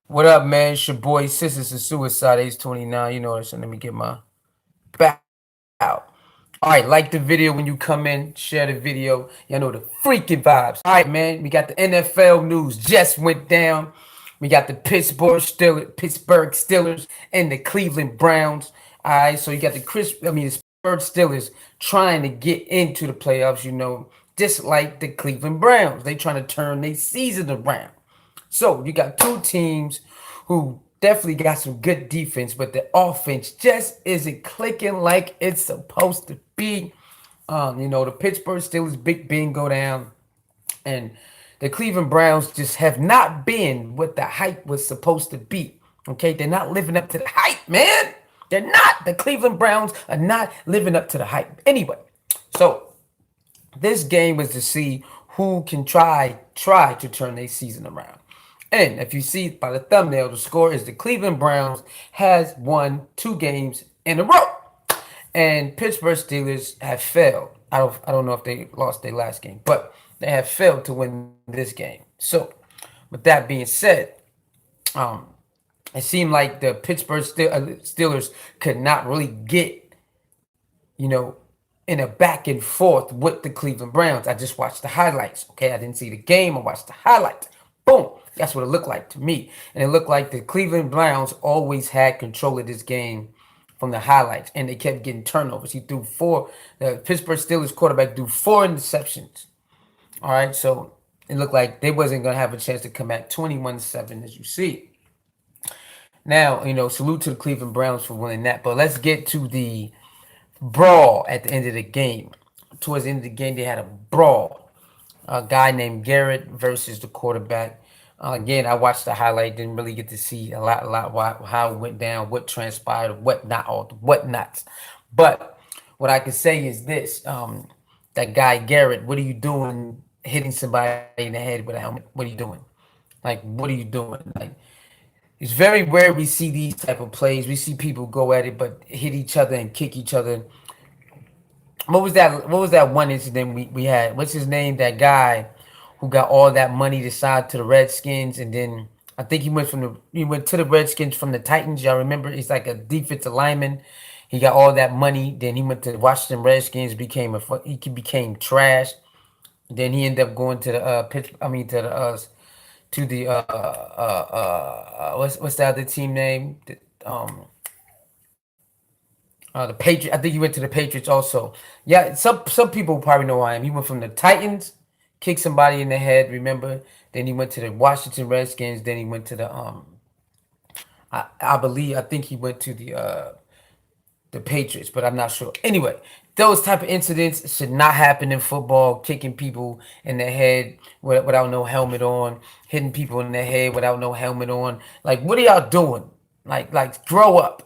What up, man? It's your boy Sisters of Suicide, Ace 29. You know this. So let me get my back out. All right, like the video when you come in, share the video. Y'all know the freaking vibes. All right, man. We got the NFL news just went down. We got the Pittsburgh Steelers and the Cleveland Browns. All right, so you got the Pittsburgh Steelers trying to get into the playoffs. Just like the Cleveland Browns, they trying to turn their season around. So you got two teams who definitely got some good defense, but the offense just isn't clicking like it's supposed to be. The Pittsburgh Steelers Big Ben go down, and the Cleveland Browns just have not been what the hype was supposed to be. Okay, they're not living up to the hype, man. They're not. The Cleveland Browns are not living up to the hype. Anyway, so this game was to see who can try to turn their season around. And if you see by the thumbnail, the score is the Cleveland Browns has won 2 games in a row, and Pittsburgh Steelers have failed. I don't know if they lost their last game, but they have failed to win this game. So, with that being said, um, it seemed like the Steelers could not really get you know in a back and forth with the Cleveland Browns. I just watched the highlights. Okay, I didn't see the game. I watched the highlights. Boom. That's what it looked like to me. And it looked like the Cleveland Browns always had control of this game from the highlights, and they kept getting turnovers. The Pittsburgh Steelers quarterback threw 4 interceptions. All right, so it looked like they wasn't going to have a chance to come back 21-7 as you see. Now, salute to the Cleveland Browns for winning that. But let's get to the brawl at the end of the game. Towards the end of the game, they had a brawl. A guy named Garrett versus the quarterback. Again, I watched the highlight. Didn't really get to see a lot how it went down, what transpired, what not, all the whatnots. But what I can say is this: that guy Garrett, what are you doing, hitting somebody in the head with a helmet? What are you doing? Like, what are you doing? Like, it's very rare we see these type of plays. We see people go at it, but hit each other and kick each other. What was that one incident we had? What's his name? That guy who got all that money to side to the Redskins, and then I think he went to the Redskins from the Titans. Y'all remember? He's like a defensive lineman. He got all that money. Then he went to the Washington Redskins. He became trash. Then he ended up going to the what's the other team name? The Patriots. I think he went to the Patriots also. Yeah, some people probably know who I am. He went from the Titans, kicked somebody in the head. Remember? Then he went to the Washington Redskins. Then he went to I think he went to the Patriots, but I'm not sure. Anyway, those type of incidents should not happen in football. Kicking people in the head without no helmet on, hitting people in the head without no helmet on. Like, what are y'all doing? Like, grow up.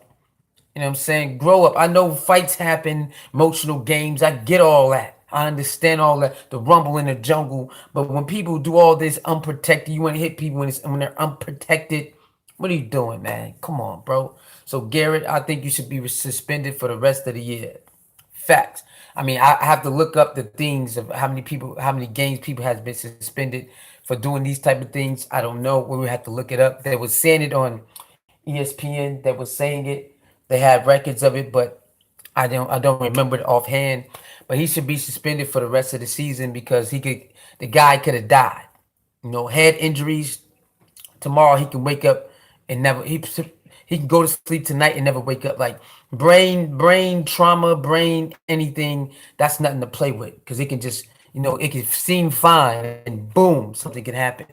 You know what I'm saying? Grow up. I know fights happen, emotional games. I get all that. I understand all that, the rumble in the jungle. But when people do all this unprotected, you want to hit people when they're unprotected. What are you doing, man? Come on, bro. So Garrett, I think you should be suspended for the rest of the year. Facts. I mean, I have to look up the things of how many games people has been suspended for doing these type of things. I don't know. We would have to look it up. They was saying it on ESPN. That was saying it. They had records of it, but I don't remember it offhand. But he should be suspended for the rest of the season because the guy could have died. Head injuries. Tomorrow he can wake up and never he can go to sleep tonight and never wake up. Like, brain trauma, brain anything, that's nothing to play with, because it can just, it can seem fine and boom, something can happen.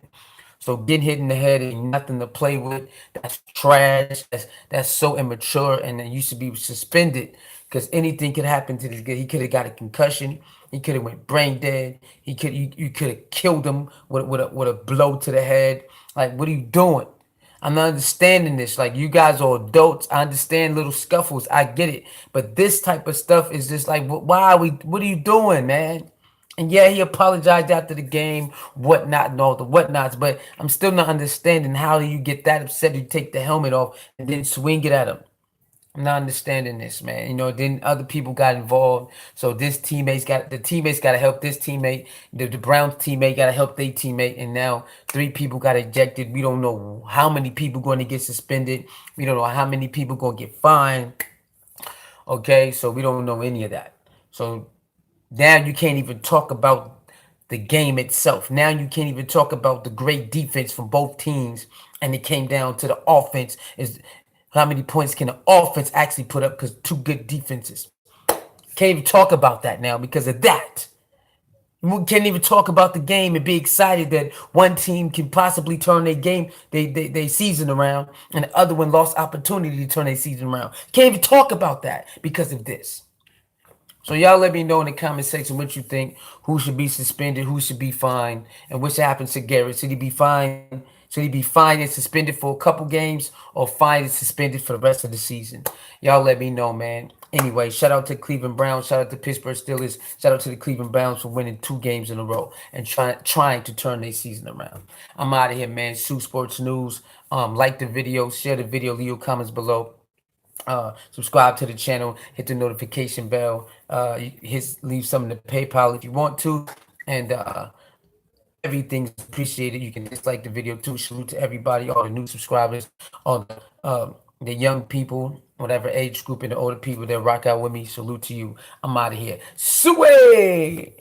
So getting hit in the head ain't nothing to play with. That's trash. That's so immature, and then you should be suspended because anything could happen to this guy. He could have got a concussion. He could have went brain dead. You could have killed him with a blow to the head. Like, what are you doing? I'm not understanding this. Like, you guys are adults. I understand little scuffles. I get it. But this type of stuff is just like, what are you doing, man? And yeah, he apologized after the game, whatnot, and all the whatnots. But I'm still not understanding how do you get that upset? You take the helmet off and then swing it at him. I'm not understanding this, man. Then other people got involved. So the teammates got to help this teammate. The Browns teammate got to help their teammate, and now three people got ejected. We don't know how many people going to get suspended. We don't know how many people going to get fined. Okay, so we don't know any of that. So now you can't even talk about the game itself. Now you can't even talk about the great defense from both teams, and it came down to the offense. Is how many points can the offense actually put up? Because two good defenses. Can't even talk about that now because of that. We can't even talk about the game and be excited that one team can possibly turn their game, they season around, and the other one lost opportunity to turn their season around. Can't even talk about that because of this. So y'all let me know in the comment section what you think. Who should be suspended? Who should be fined? And what happens to Garrett? Should he be fined? Should he be fined and suspended for a couple games, or fined and suspended for the rest of the season? Y'all let me know, man. Anyway, shout out to Cleveland Browns. Shout out to Pittsburgh Steelers. Shout out to the Cleveland Browns for winning 2 games in a row and trying to turn their season around. I'm out of here, man. Sue Sports News. Like the video, share the video, leave your comments below. Subscribe to the channel, hit the notification bell, leave some in the PayPal if you want to, and everything's appreciated. You can dislike the video too. Salute to everybody, all the new subscribers, all the young people, whatever age group, and the older people that rock out with me. Salute to you. I'm out of here. Sway.